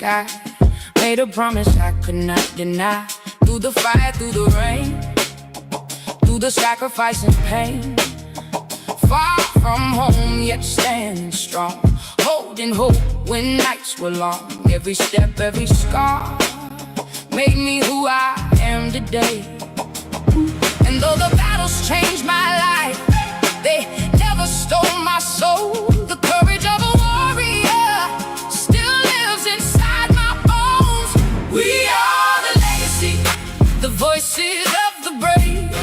sky. Made a promise I could not deny. Through the fire, through the rain, through the sacrifice and pain. Far from home, yet standing strong, holding hope when nights were long. Every step, every scar made me who I am today. And though the battles changed my life, they never stole my soul. The courage of a warrior still lives inside my bones. We are the legacy, the voices of the brave,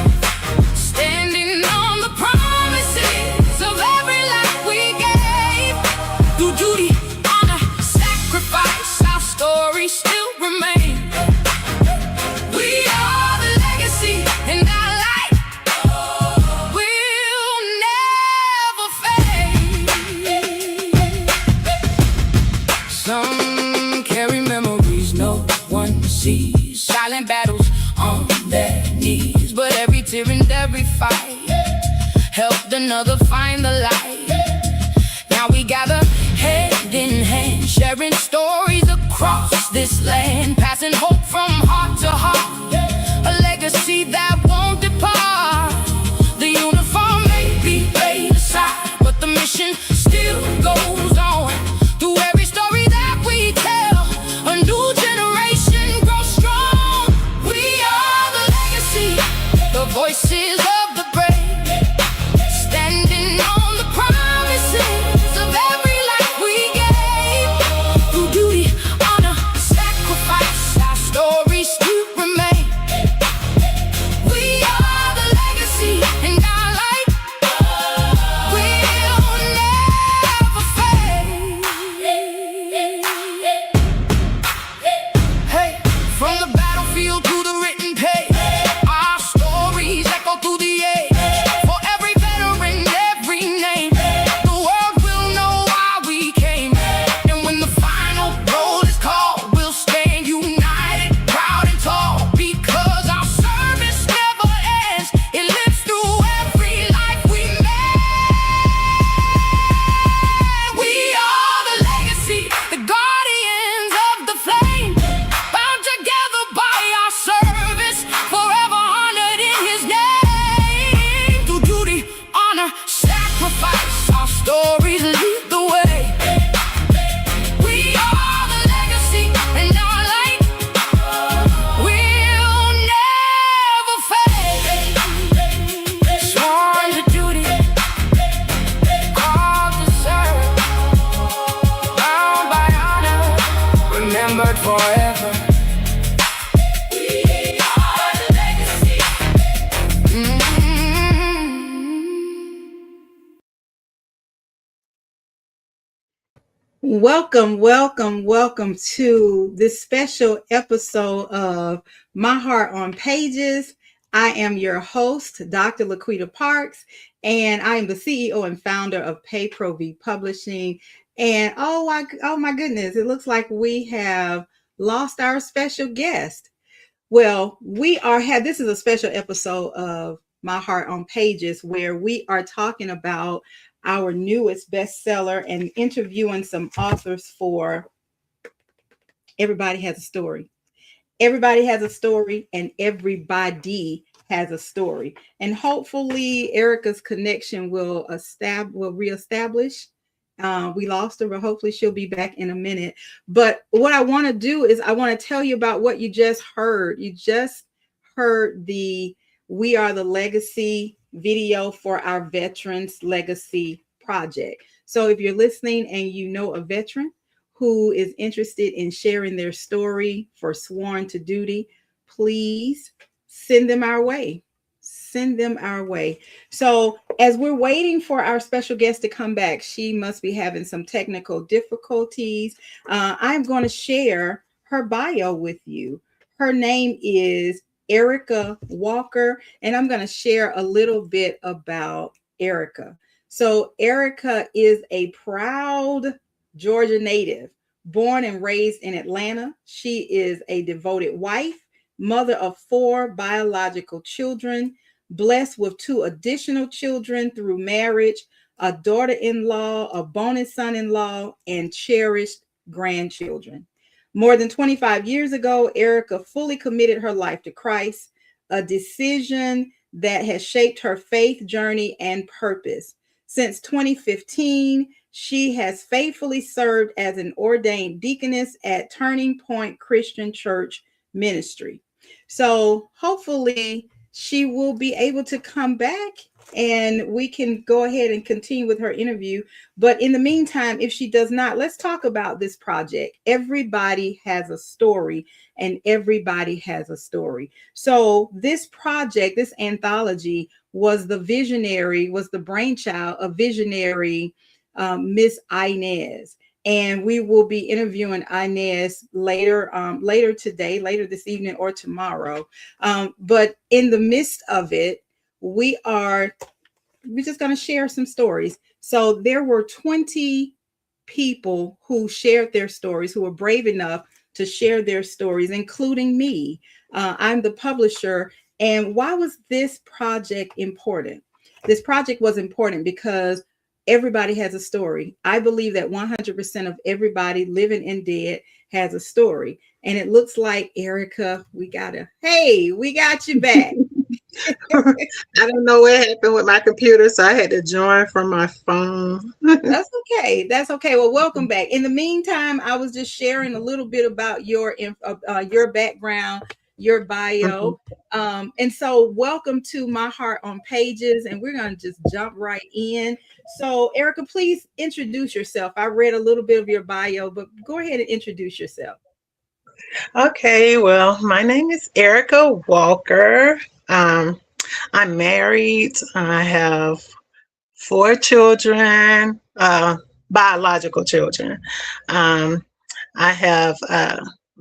standing on the promises of every life we gave. Through duty, honor, sacrifice, our story still remains. We are the legacy, and our light will never fade. Some carry memories no one sees, silent battles on their knees. But every tear and every fight helped another find the light. Now we gather hand in hand, sharing stories across this land, passing hope from heart to heart, a legacy that won't depart. The uniform may be laid aside, but the mission still goes on. Through every story that we tell, a new generation grows strong. We are the legacy, the voices of the brave, standing on the promises of every life we gave. Through duty, honor, sacrifice, our story still remains. We are the legacy, and our light will never fade. Hey, from the battlefield to the written page, our stories echo through the age. For every veteran, every name, the world will know why we came. And when the final roll is called, we'll stand united, proud and tall, because our service never ends. It lives through every life we made. We are the legacy, the guardians of the flame, bound together by our service, forever honored in his name. Through duty, honor, sacrifice, our stories lead the way. We are the legacy, and our light will never fade. Sworn to duty, called to serve, bound by honor, remembered forever. We are the legacy. Welcome, welcome, welcome to this special episode of My Heart on Pages. I am your host, Dr. LaQuita Parks, and I am the CEO and founder of Pay Pro V Publishing. And oh my goodness, it looks like we have lost our special guest. Well, this is a special episode of My Heart on Pages where we are talking about our newest bestseller and interviewing some authors for Everybody Has a Story. Everybody has a story, and everybody has a story. And hopefully Erica's connection will reestablish. We lost her, but hopefully she'll be back in a minute. But what I want to do is I want to tell you about what you just heard. You just heard the We Are the Legacy video for our Veterans Legacy Project. So if you're listening and you know a veteran who is interested in sharing their story for Sworn to Duty, please send them our way. Send them our way. So as we're waiting for our special guest to come back, she must be having some technical difficulties. I'm going to share her bio with you. Her name is Erica Walker, and I'm going to share a little bit about Erica. So Erica is a proud Georgia native, born and raised in Atlanta. She is a devoted wife, mother of 4 biological children, blessed with 2 additional children through marriage, a daughter-in-law, a bonus son-in-law, and cherished grandchildren. More than 25 years ago, Erica fully committed her life to Christ, a decision that has shaped her faith journey and purpose. Since 2015, she has faithfully served as an ordained deaconess at Turning Point Christian Church Ministry. So hopefully she will be able to come back and we can go ahead and continue with her interview. But in the meantime, if she does not, let's talk about this project. Everybody has a story, and everybody has a story. So this project, this anthology, was the brainchild of visionary Miss Inez. And we will be interviewing Inez later today, later this evening or tomorrow. But in the midst of it, we're just going to share some stories. So there were 20 people who shared their stories, who were brave enough to share their stories, including me. I'm the publisher. And why was this project important? This project was important because everybody has a story. I believe that 100% of everybody, living and dead, has a story. And it looks like, Erica, we got you back. I don't know what happened with my computer, so I had to join from my phone. That's okay. That's okay. Well, welcome back. In the meantime, I was just sharing a little bit about your background, your bio. And so welcome to My Heart on Pages, and we're going to just jump right in. So Erica, please introduce yourself. I read a little bit of your bio, but go ahead and introduce yourself. Okay, well, my name is Erica Walker. I'm married. I have 4 children, biological children. Um, I have a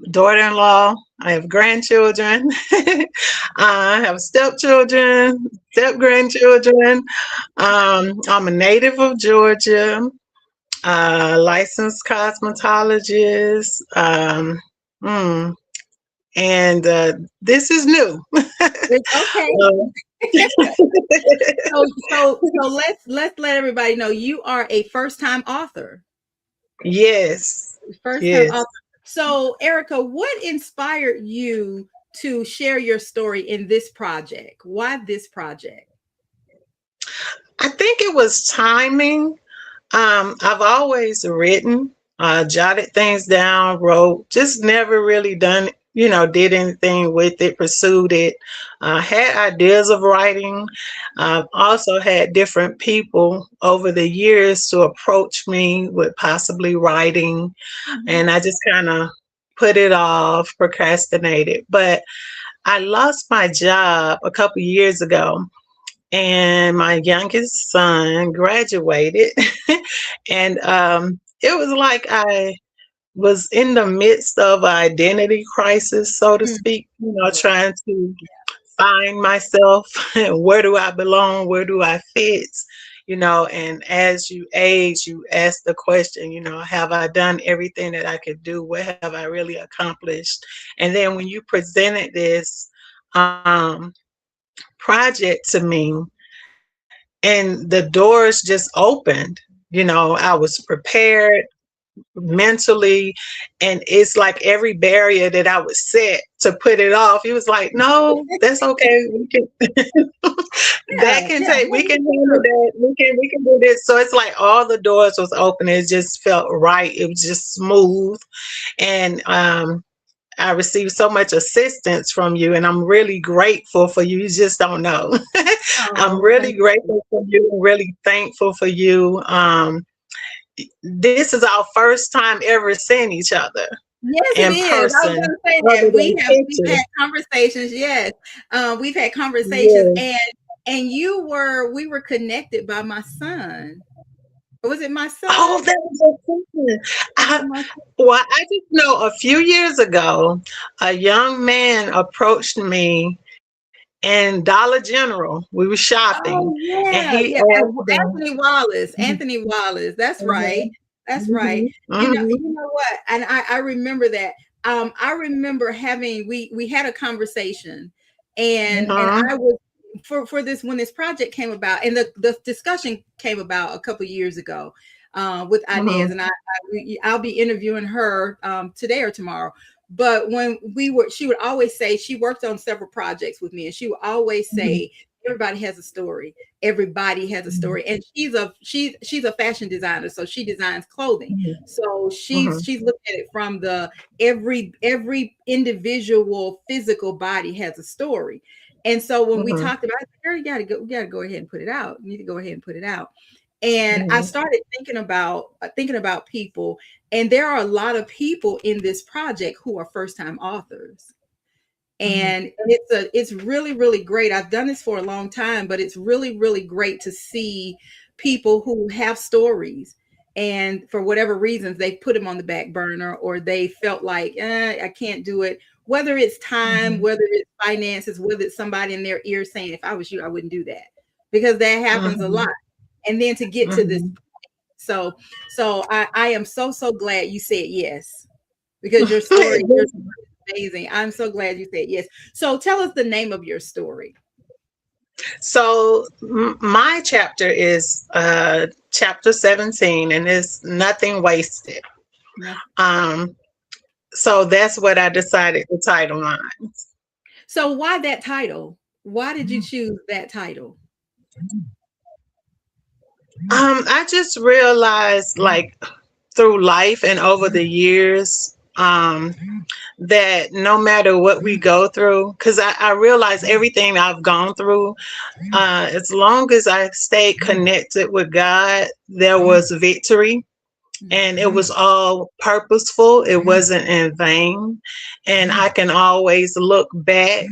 daughter-in-law. I have grandchildren. I have stepchildren, step-grandchildren. I'm a native of Georgia, licensed cosmetologist. Mm, and this is new. It's okay. Um, So let's let everybody know you are a first-time author. yes, First-time yes. author. So Erica, what inspired you to share your story in this project? Why this project? I think it was timing. I've always written, jotted things down, wrote, just never really did anything with it, pursued it. Had ideas of writing. I've also had different people over the years to approach me with possibly writing, Mhm. and I just kind of put it off, procrastinated. But I lost my job a couple years ago, and my youngest son graduated. And it was like I was in the midst of an identity crisis, so to Mm. speak, Yeah. trying to find myself. Where do I belong? Where do I fit? And as you age, you ask the question, have I done everything that I could do? What have I really accomplished? And then when you presented this project to me, and the doors just opened. I was prepared mentally, and it's like every barrier that I was set to put it off, he was like, no, that's okay, we can Yeah. that can Yeah. take we Walk me can handle through. that, we can do this. So it's like all the doors was open. It just felt right. It was just smooth. And I received so much assistance from you, and I'm really grateful for you. You just don't know. I'm Oh, really thank you. grateful for you, really thankful for you. This is our first time ever seeing each other Yes, it in is. I was person, going to say other that than we've pictures. had conversations. Yes, we've had conversations, Yes. and we were connected by my son. Was it my Oh, son? that was so cool. Was it I, my well, I just know a few years ago, a young man approached me in Dollar General. We were shopping, Oh and yeah, he yeah. asked me. Anthony Wallace. Anthony Wallace. That's right. Mhm, That's right. mhm, mhm, You know what? And I remember that. I remember having we had a conversation, and uh-huh, I was for this when this project came about, and the discussion came about a couple years ago. with Inez, Mhm. and I'll be interviewing her today or tomorrow. But when she would always say she worked on several projects with me, and she would always Mhm. say, "Everybody has a story. Everybody has a story." And she's a fashion designer, so she designs clothing. Mhm. So Mhm. she's looking at it from the every individual physical body has a story. And so when we Mhm. talked about it, girl, we gotta go ahead and put it out. You need to go ahead and put it out. And I Mhm. started thinking about people, and there are a lot of people in this project who are first time authors. Mhm. And it's really, really great. I've done this for a long time, but it's really, really great to see people who have stories, and for whatever reasons they put them on the back burner, or they felt like, I can't do it. Whether it's time, Mhm. whether it's finances, whether it's somebody in their ear saying, if I was you, I wouldn't do that, because that happens a lot. Mhm. And then to get to this, Mhm. so I am so glad you said yes, because your story is amazing. I'm so glad you said yes. So tell us the name of your story. So my chapter is chapter 17, and it's nothing wasted. No. Um, so that's what I decided to title mine. So why that title? Why did you choose that title? I just realized, like, through life and over the years, that no matter what we go through, because I realize everything I've gone through, as long as I stayed connected with God, there was victory, and it was all purposeful. It wasn't in vain. And I can always look back,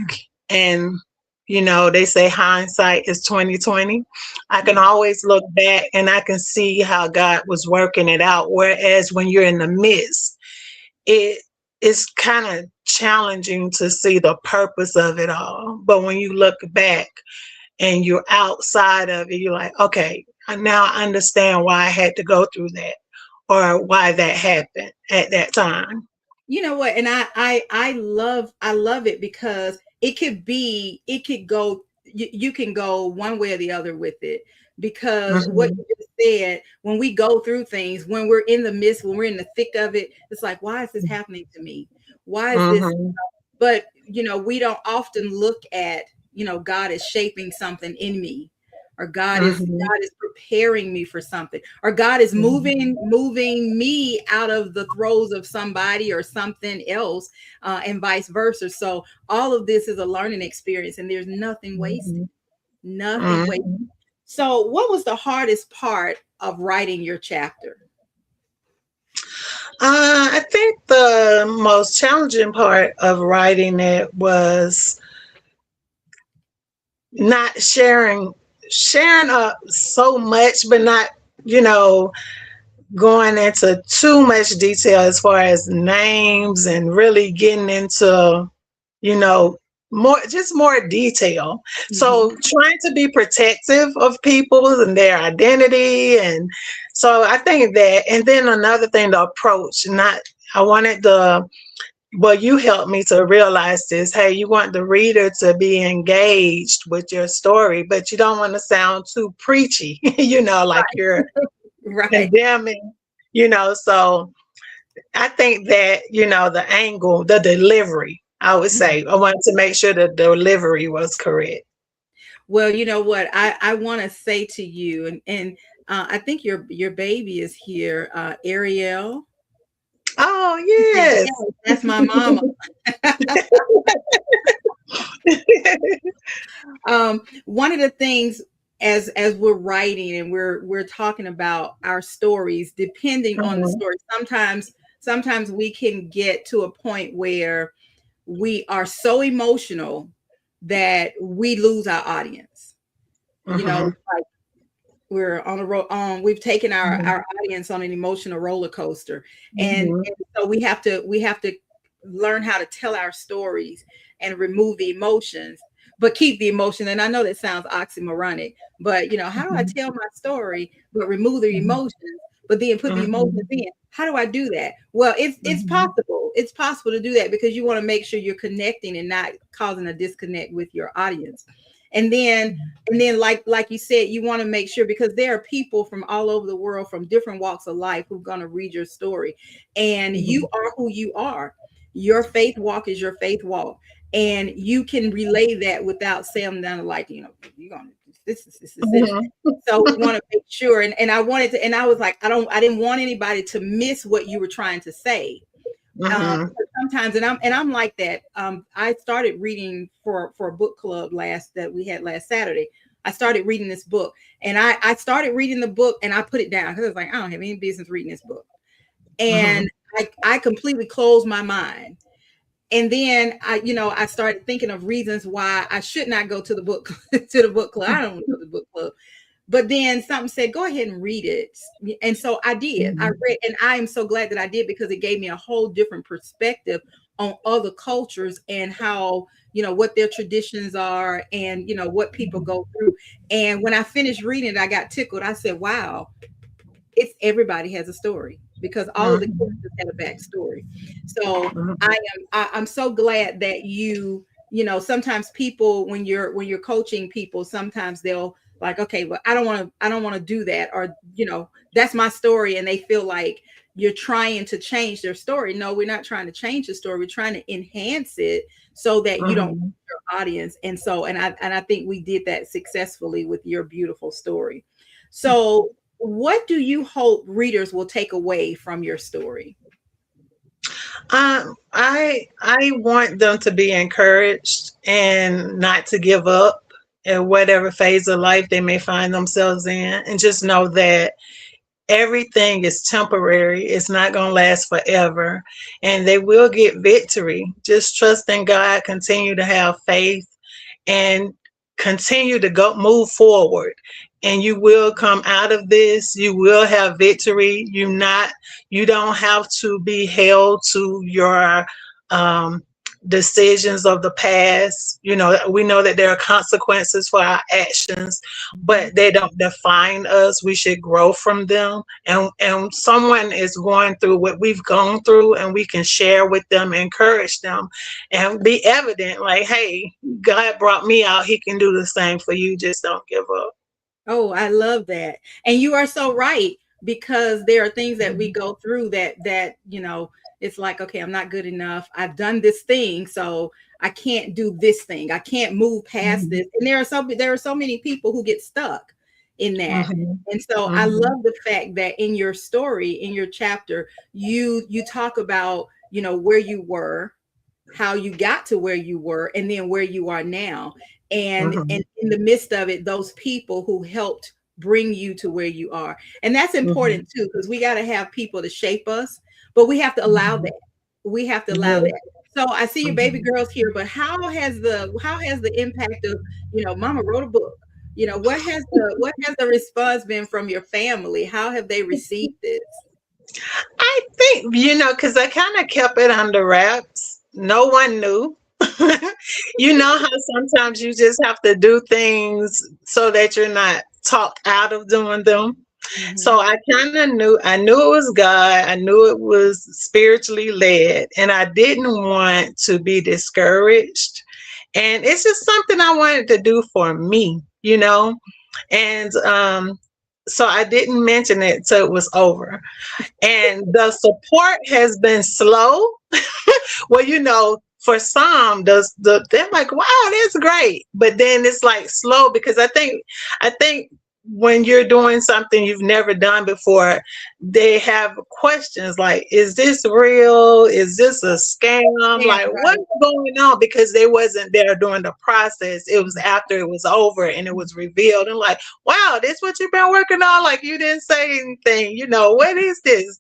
and they say hindsight is 2020. I can always look back and I can see how God was working it out. Whereas when you're in the midst, it is kind of challenging to see the purpose of it all. But when you look back and you're outside of it, you're like, okay, now I understand why I had to go through that, or why that happened at that time. You know what? And I love it, because it could go, you can go one way or the other with it, because what Hmm. you just said, when we go through things, when we're in the midst, when we're in the thick of it, it's like, why is this happening to me? Why is this? Hmm. But we don't often look at, God is shaping something in me, or Hmm. God is preparing me for something, or God is moving me out of the throes of somebody or something else, and vice versa. So all of this is a learning experience, and there's nothing wasted. Hmm. Nothing wasted. Hmm. So what was the hardest part of writing your chapter? I think the most challenging part of writing it was not sharing up so much, but not, you know, going into too much detail as far as names, and really getting into, you know, more detail. So Mhm. trying to be protective of people and their identity. And so I think that, and then another thing, the approach, not, I wanted the, well, you helped me to realize this. Hey, you want the reader to be engaged with your story, but you don't want to sound too preachy, like you're Right. condemning, so I think that, the angle, the delivery, I would say, I wanted to make sure the delivery was correct. Well, you know what I want to say to you, and I think your baby is here, Ariel. Oh, Yes, yes. that's my mama. One of the things, as we're writing and we're talking about our stories, depending on the Mhm, story, sometimes we can get to a point where we are so emotional that we lose our audience. mhm, Like, we're on a road we've taken mhm, our audience on an emotional roller coaster, mhm, and so we have to learn how to tell our stories and remove the emotions, but keep the emotion. And I know that sounds oxymoronic, but how do I mhm, tell my story but remove the mhm, emotions, but then put the emotions mhm, in? How do I do that? Well, it's mhm, possible. It's possible to do that, because you want to make sure you're connecting and not causing a disconnect with your audience. And then like you said, you want to make sure, because there are people from all over the world from different walks of life who're going to read your story, and you are who you are. Your faith walk is your faith walk, and you can relay that without saying down like, you're gonna this is it. So we want to make sure, and I wanted to, and I was like, I didn't want anybody to miss what you were trying to say. Sometimes, and I'm like that. I started reading for a book club that we had last Saturday. I started reading this book, and I started reading the book, and I put it down because I was like, I don't have any business reading this book, and I completely closed my mind. And then I started thinking of reasons why I should not go to the book to the book club. I don't want to go to the book club. But then something said, go ahead and read it. And so I did. I read, and I am so glad that I did, because it gave me a whole different perspective on other cultures and how, what their traditions are, and, what people go through. And when I finished reading it, I got tickled. I said, wow, everybody has a story, because all of the characters had a backstory. So I'm so glad that sometimes people, when you're coaching people, sometimes they'll like, okay, well, I don't want to do that, or that's my story, and they feel like you're trying to change their story. No, we're not trying to change the story. We're trying to enhance it so that you don't lose your audience. And so, and I think we did that successfully with your beautiful story. So what do you hope readers will take away from your story? I want them to be encouraged and not to give up in whatever phase of life they may find themselves in, and just know that everything is temporary. It's not going to last forever, and they will get victory. Just trust in God, continue to have faith, and continue to move forward, and you will come out of this. You will have victory. You don't have to be held to your decisions of the past. We know that there are consequences for our actions, but they don't define us. We should grow from them, and someone is going through what we've gone through, and we can share with them, encourage them, and be evident like, hey, God brought me out. He can do the same for you. Just don't give up. Oh, I love that. And you are so right, because there are things that we go through that it's like, okay, I'm not good enough. I've done this thing, so I can't do this thing. I can't move past this. And there are so many people who get stuck in that. And so I love the fact that in your story, in your chapter, you talk about, where you were, how you got to where you were, and then where you are now. And in the midst of it, those people who helped bring you to where you are. And that's important too, because we got to have people to shape us, but we have to allow that. We have to allow that. So I see your baby girls here, but how has the impact of, Mama wrote a book? What has the response been from your family? How have they received this? I think, because I kind of kept it under wraps. No one knew. You know how sometimes you just have to do things so that you're not talked out of doing them. So I kind of I knew it was God. I knew it was spiritually led, and I didn't want to be discouraged. And it's just something I wanted to do for me, and so I didn't mention it till it was over. And the support has been slow. Well, for some, they're like, wow, that's great. But then it's like slow, because I think when you're doing something you've never done before, they have questions like, is this real? Is this a scam? Like, what's going on? Because they wasn't there during the process. It was after it was over and it was revealed. And like, wow, this what you've been working on? Like, you didn't say anything, what is this?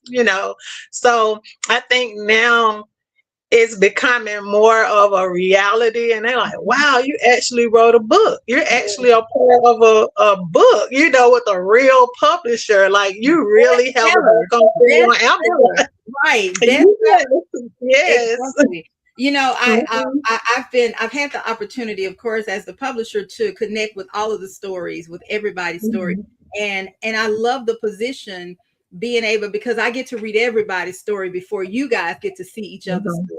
So I think now it's becoming more of a reality, and they're like, wow, you actually wrote a book. You're actually a part of a book, with a real publisher. Like, you really have a book on Amazon. Right. Yes. Exactly. I've had the opportunity, of course, as the publisher, to connect with all of the stories, with everybody's story. And I love the position, being able, because I get to read everybody's story before you guys get to see each other's story.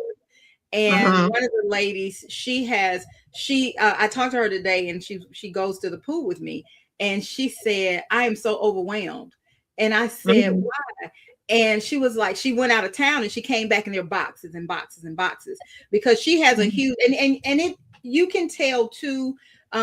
And Mhm. one of the ladies, I talked to her today, and she goes to the pool with me, and she said, I am so overwhelmed. And I said, Mhm. why? And she was like, she went out of town and she came back and there are boxes and boxes and boxes, because she has a huge, and it, you can tell too.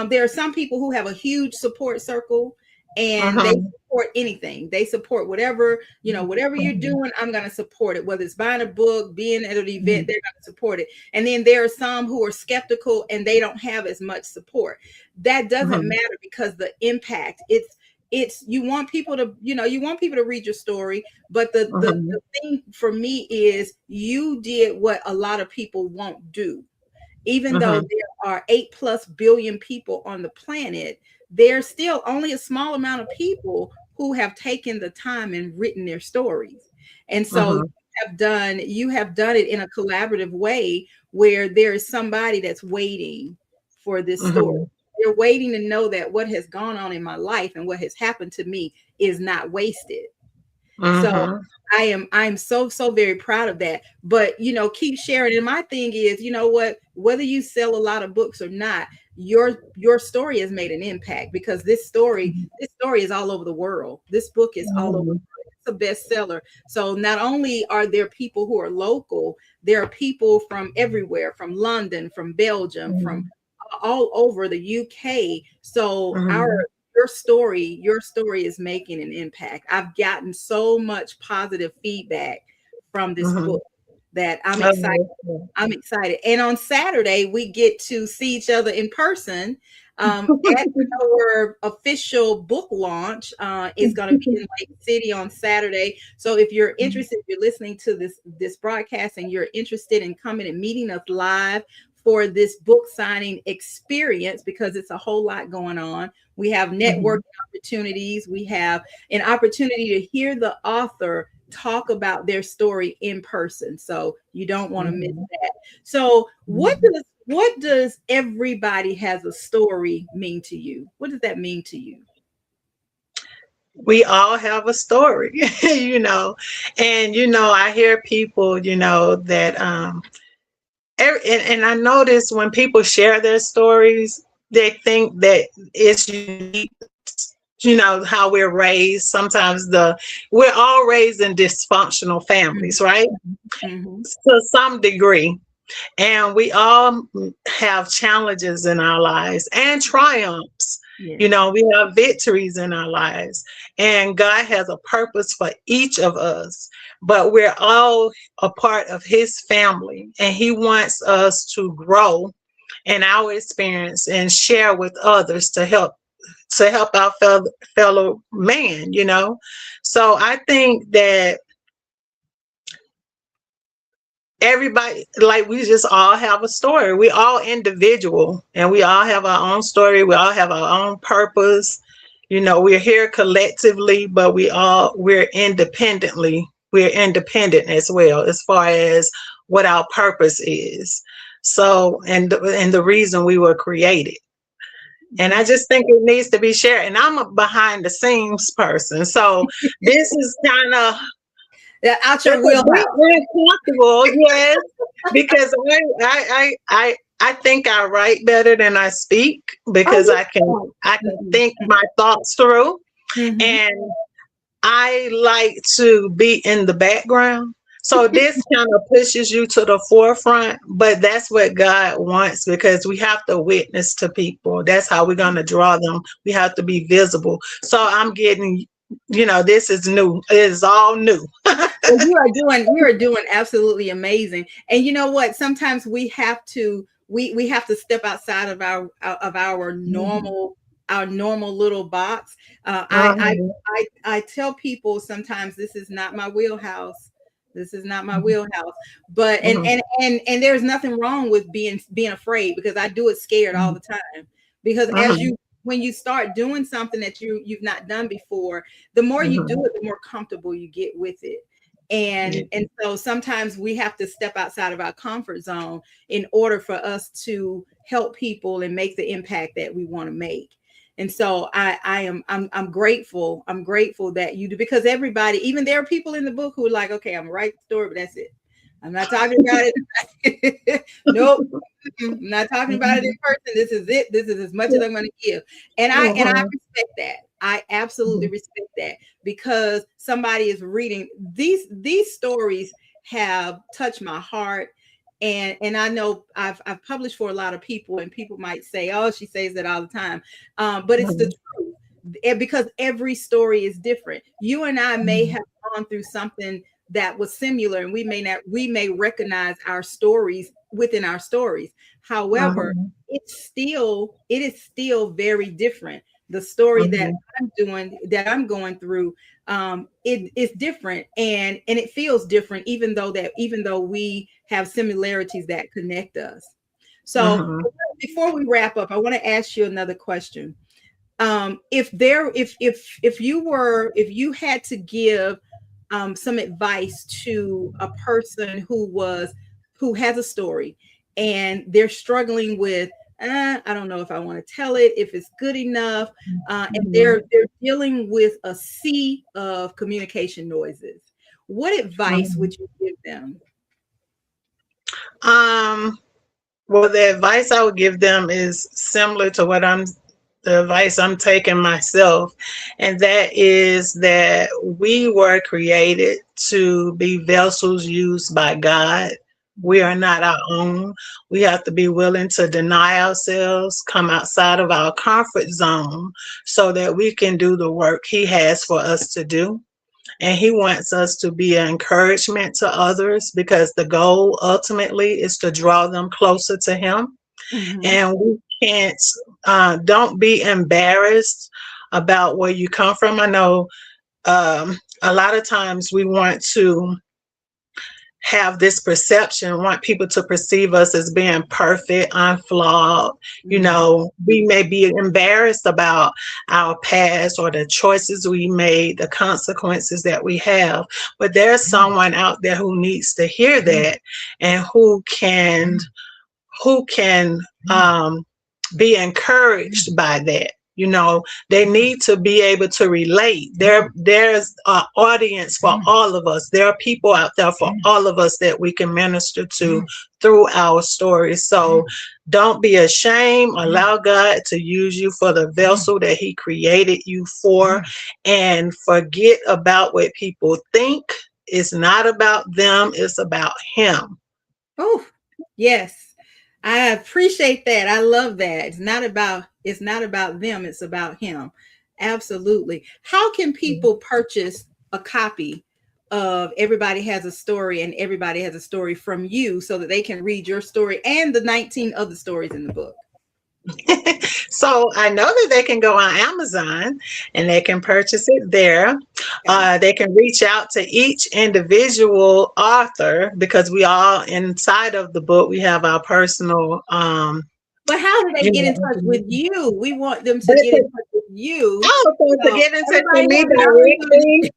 There are some people who have a huge support circle, and they Mhm. support anything. They support whatever, whatever you're Mhm. doing, I'm going to support it. Whether it's buying a book, being at an event, Mhm. they're going to support it. And then there are some who are skeptical and they don't have as much support. That doesn't Mhm. matter, because the impact, it's you want people to, you want people to read your story, but the Mhm. thing for me is you did what a lot of people won't do. Even though Mhm. there are 8+ billion people on the planet, there's still only a small amount of people who have taken the time and written their stories. And so Mhm. you have done it in a collaborative way, where there is somebody that's waiting for this story. Mhm. They're waiting to know that what has gone on in my life and what has happened to me is not wasted. So Mhm. I'm so very proud of that. But keep sharing. And my thing is, you know what, whether you sell a lot of books or not, your story has made an impact, because this story is all over the world. This book is all over the Mhm. world. It's a bestseller. So not only are there people who are local, there are people from everywhere, from London, from Belgium, from Mhm. all over the UK. So our Mhm. your story is making an impact. I've gotten so much positive feedback from this Mhm. book that I'm excited. Oh, I'm excited. And on Saturday, we get to see each other in person, at our official book launch. Is going to be in Lake City on Saturday. So if you're interested, if you're listening to this broadcast and you're interested in coming and meeting us live for this book signing experience, because it's a whole lot going on. We have networking Mhm. opportunities. We have an opportunity to hear the author talk about their story in person. So you don't want to miss Mhm. that. So Mhm. what does everybody has a story mean to you? What does that mean to you? We all have a story, and I hear people, that and I notice when people share their stories, they think that it's unique, how we're raised. Sometimes we're all raised in dysfunctional families, right? Mm-hmm. To some degree. And we all have challenges in our lives and triumphs. Yes. We have victories in our lives. And God has a purpose for each of us. But we're all a part of His family. And He wants us to grow in our experience and share with others to help our fellow man. So I think that everybody, like, we just all have a story. We all individual, and we all have our own story. We all have our own purpose. We're here collectively, but we're independent as well, as far as what our purpose is. So, and the reason we were created. And I Yes. just think it needs to be shared. And I'm a behind the scenes person, so this is kind of, Yeah, out your it's a bit wheelhouse. uncomfortable, yes, because I think I write better than I speak, Oh, because you I can don't. think my thoughts through, Mm-hmm. and I like to be in the background. So this kind of pushes you to the forefront, but that's what God wants, because we have to witness to people. That's how we're going to draw them. We have to be visible. So I'm getting, this is new. It is all new. Well, you are doing absolutely amazing. And you know what? Sometimes we have to step outside of our Mhm. normal little box. Mhm. I tell people sometimes this is not my wheelhouse. This is not my wheelhouse. But Mhm. and there's nothing wrong with being afraid, because I do it scared all Mhm. the time. Because Mhm. when you start doing something that you've not done before, the more you do Mhm. it, the more comfortable you get with it. Yeah. And so sometimes we have to step outside of our comfort zone in order for us to help people and make the impact that we want to make. And so I'm grateful. I'm grateful that you do, because everybody, even there are people in the book who are like, okay, I'm gonna write the story, but that's it. I'm not talking about it. Nope. I'm not talking about it in person. This is it. This is as much as I'm going to give. And I respect that. I absolutely respect that, because somebody is reading these stories have touched my heart. And I know I've published for a lot of people, and people might say, oh, she says that all the time. But it's the truth. Because every story is different. You and I may have gone through something that was similar, and we may recognize our stories within our stories. However, it is still very different. The story that I'm going through, it is different, and it feels different, even though we have similarities that connect us. So before we wrap up, I want to ask you another question. If you had to give some advice to a person who has a story, and they're struggling with, I don't know if I want to tell it, if it's good enough, and they're dealing with a sea of communication noises, what advice would you give them? Well, the advice I would give them is similar to the advice I'm taking myself. And that is that we were created to be vessels used by God. We are not our own. We have to be willing to deny ourselves, come outside of our comfort zone so that we can do the work He has for us to do. And He wants us to be an encouragement to others, because the goal ultimately is to draw them closer to Him. And we can't, don't be embarrassed about where you come from. I know a lot of times we want to have this perception, want people to perceive us as being perfect, unflawed. You know, we may be embarrassed about our past or the choices we made, the consequences that we have. But there's someone out there who needs to hear that, and who can be encouraged by that. You know, they need to be able to relate. There's an audience for all of us. There are people out there for all of us that we can minister to through our stories. So don't be ashamed. Allow God to use you for the vessel that He created you for, and forget about what people think. It's not about them. It's about Him. Oh, yes. I appreciate that. I love that. It's not about them, it's about Him. Absolutely. How can people purchase a copy of Everybody Has a Story and Everybody Has a Story from you, so that they can read your story and the 19 other stories in the book? So I know that they can go on Amazon and they can purchase it there. They can reach out to each individual author, because we all, inside of the book, we have our personal. But how do they get in touch with you? We want them to get in touch with you. Oh, so to get in touch with me directly.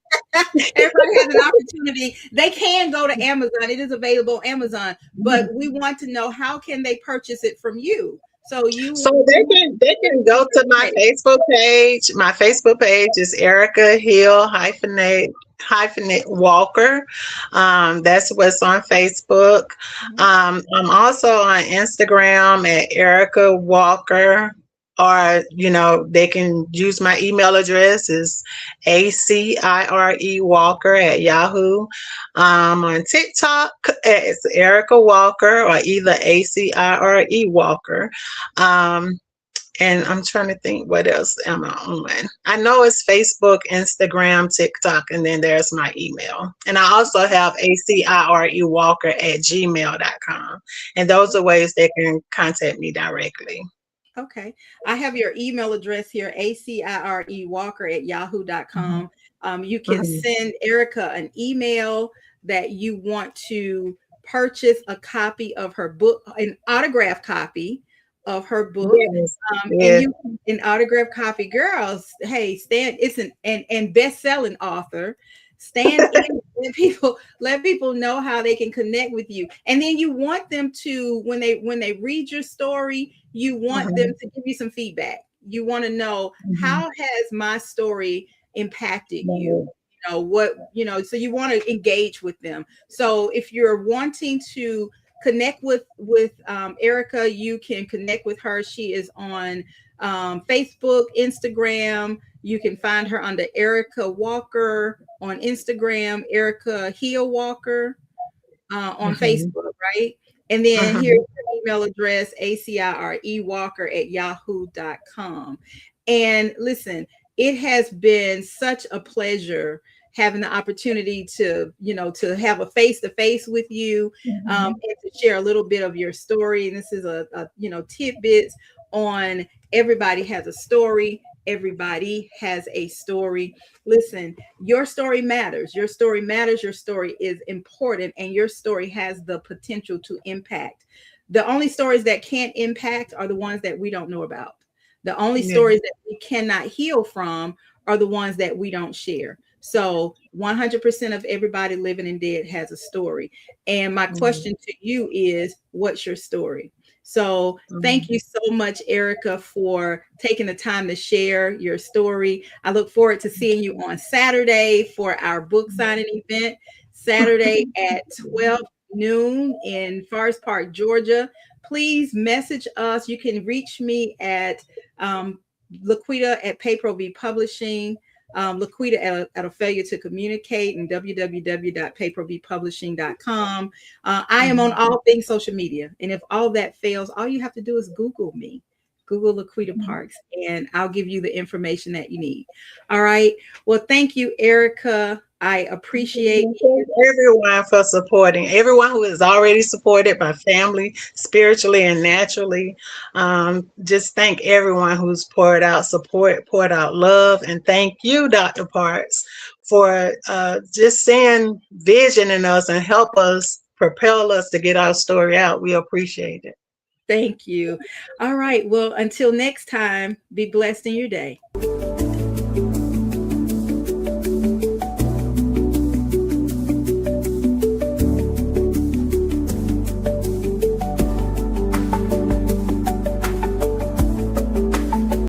Everybody has an opportunity. They can go to Amazon. It is available on Amazon. But we want to know, how can they purchase it from you? So they can go to my Facebook page. My Facebook page is Erica Hill hyphenate Walker. That's what's on Facebook. I'm also on Instagram at Erica Walker, or they can use my email address is ACIRE Walker@Yahoo. On TikTok, it's Erica Walker, or either ACIRE Walker. And I'm trying to think, what else am I on? I know it's Facebook, Instagram, TikTok, and then there's my email. And I also have ACIREWalker@gmail.com. And those are ways they can contact me directly. Okay. I have your email address here, ACIREWalker@yahoo.com. You can send Erica an email that you want to purchase a copy of her book, an autographed copy of her book. Yes. And you an autographed copy, girls. Hey, and best-selling author. Stand in, let people know how they can connect with you. And then you want them to, when they read your story, you want them to give you some feedback. You want to know, how has my story impacted you? So you want to engage with them. So if you're wanting to connect with Erica, you can connect with her. She is on Facebook, Instagram. You can find her under Erica Walker on Instagram, Erica Heel Walker on Mhm. Facebook, right? And then here's Mhm. her email address, acirewalker@yahoo.com. And listen, it has been such a pleasure having the opportunity to have a face to face with you, Mhm. and to share a little bit of your story. And this is tidbits on everybody has a story. Everybody has a story. Listen, your story matters. Your story matters. Your story is important, and your story has the potential to impact. The only stories that can't impact are the ones that we don't know about. The only Yeah. stories that we cannot heal from are the ones that we don't share. So 100% of everybody living and dead has a story. And my Mhm. question to you is, what's your story? So thank Mhm. you so much, Erica, for taking the time to share your story. I look forward to seeing you on Saturday for our book signing event, Saturday at 12 noon in Forest Park, Georgia. Please message us. You can reach me at LaQuita at Paypro V Publishing, LaQuita at a failure to communicate, and www.payprovpublishing.com. I am on Mhm. all things social media. And if all that fails, all you have to do is Google me. Google LaQuita Parks, and I'll give you the information that you need. All right. Well, thank you, Erica. I appreciate Thank everyone for supporting. Everyone who has already supported my family spiritually and naturally. Just thank everyone who's poured out support, poured out love, and thank you, Dr. Parks, for just seeing vision in us and help us propel us to get our story out. We appreciate it. Thank you. All right. Well, until next time, be blessed in your day.